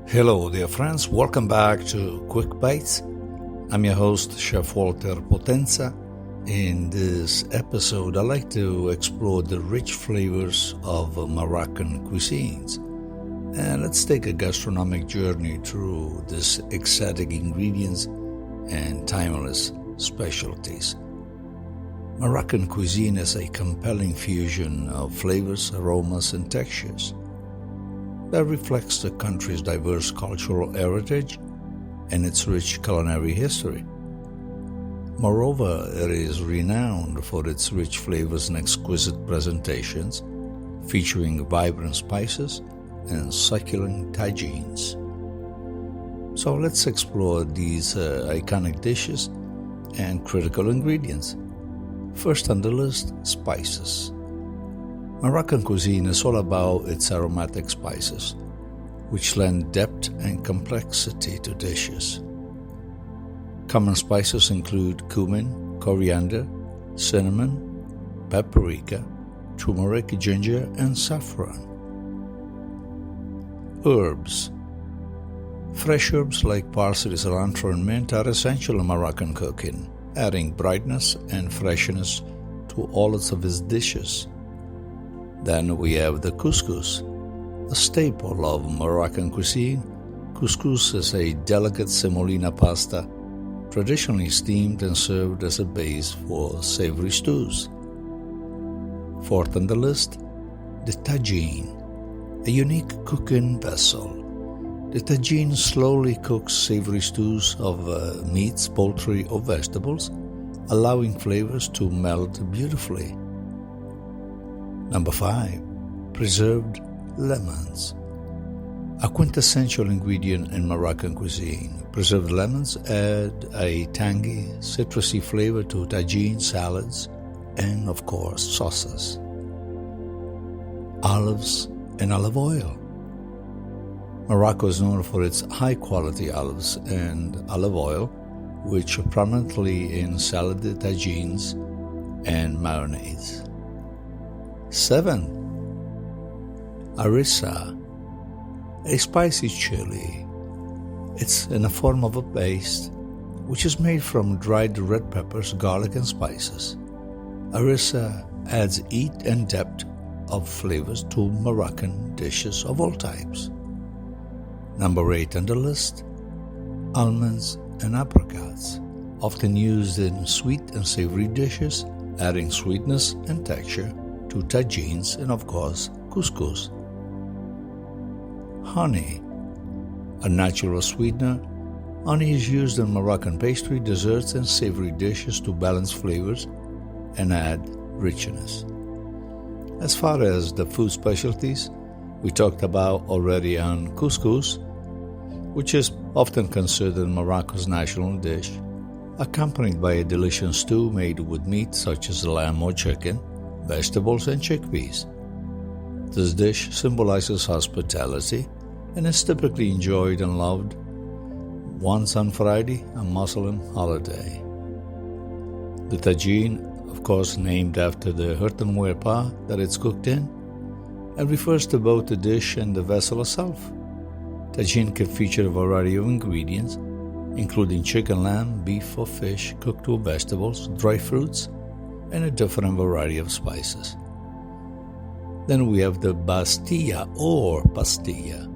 Hello, dear friends. Welcome back to Quick Bites. I'm your host, Chef Walter Potenza. In this episode, I like to explore the rich flavors of Moroccan cuisines. And let's take a gastronomic journey through these exotic ingredients and timeless specialties. Moroccan cuisine is a compelling fusion of flavors, aromas, and textures that reflects the country's diverse cultural heritage and its rich culinary history. Moreover, it is renowned for its rich flavors and exquisite presentations, featuring vibrant spices and succulent tagines. So let's explore these iconic dishes and critical ingredients. First on the list, spices. Moroccan cuisine is all about its aromatic spices, which lend depth and complexity to dishes. Common spices include cumin, coriander, cinnamon, paprika, turmeric, ginger, and saffron. Herbs. Fresh herbs like parsley, cilantro, and mint are essential in Moroccan cooking, adding brightness and freshness to all of its dishes. Then we have the couscous, a staple of Moroccan cuisine. Couscous is a delicate semolina pasta, traditionally steamed and served as a base for savory stews. Fourth on the list, the tagine, a unique cooking vessel. The tagine slowly cooks savory stews of meats, poultry, or vegetables, allowing flavors to melt beautifully. Number 5. Preserved lemons. A quintessential ingredient in Moroccan cuisine. Preserved lemons add a tangy, citrusy flavor to tagine salads and, of course, sauces. Olives and olive oil. Morocco is known for its high-quality olives and olive oil, which are prominently in salad tagines and marinades. 7. Harissa, a spicy chili. It's in the form of a paste, which is made from dried red peppers, garlic, and spices. Harissa adds heat and depth of flavors to Moroccan dishes of all types. Number 8 on the list, almonds and apricots, often used in sweet and savory dishes, adding sweetness and texture to tagines and, of course, couscous. Honey, a natural sweetener. Honey is used in Moroccan pastry, desserts, and savory dishes to balance flavors and add richness. As far as the food specialties, we talked about already on couscous, which is often considered Morocco's national dish, accompanied by a delicious stew made with meat such as lamb or chicken, vegetables, and chickpeas. This dish symbolizes hospitality and is typically enjoyed and loved once on Friday, a Muslim holiday. The tagine, of course, named after the earthenware pot that it's cooked in, and refers to both the dish and the vessel itself. Tagine can feature a variety of ingredients, including chicken, lamb, beef, or fish cooked with vegetables, dry fruits, and a different variety of spices. Then we have the bastilla or pastilla.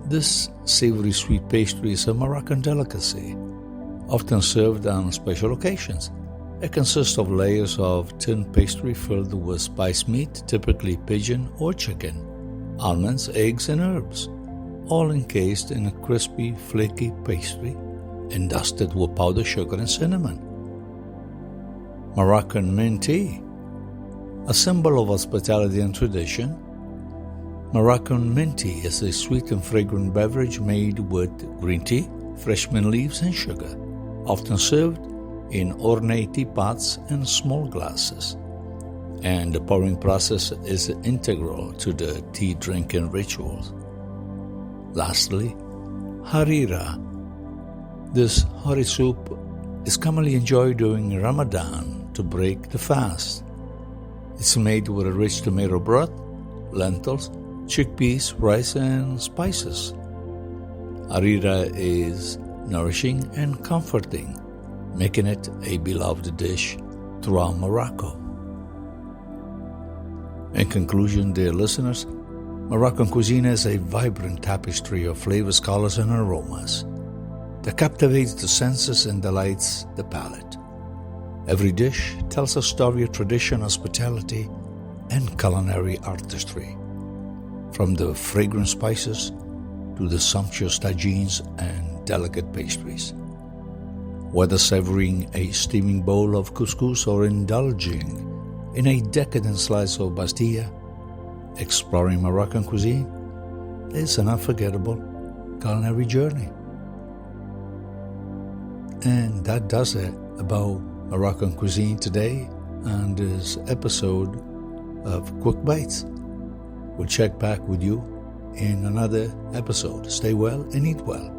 This savory sweet pastry is a Moroccan delicacy, often served on special occasions. It consists of layers of thin pastry filled with spiced meat, typically pigeon or chicken, almonds, eggs, and herbs, all encased in a crispy, flaky pastry and dusted with powdered sugar and cinnamon. Moroccan mint tea, a symbol of hospitality and tradition. Moroccan mint tea is a sweet and fragrant beverage made with green tea, fresh mint leaves, and sugar, often served in ornate teapots and small glasses. And the pouring process is integral to the tea drinking rituals. Lastly, harira. This hori soup is commonly enjoyed during Ramadan to break the fast. It's made with a rich tomato broth, lentils, chickpeas, rice, and spices. Harira is nourishing and comforting, making it a beloved dish throughout Morocco. In conclusion, dear listeners, Moroccan cuisine is a vibrant tapestry of flavors, colors, and aromas that captivates the senses and delights the palate. Every dish tells a story of tradition, hospitality, and culinary artistry, from the fragrant spices to the sumptuous tagines and delicate pastries. Whether savoring a steaming bowl of couscous or indulging in a decadent slice of pastilla, exploring Moroccan cuisine is an unforgettable culinary journey. And that does it about Moroccan cuisine today on this episode of Quick Bites. We'll check back with you in another episode. Stay well and eat well.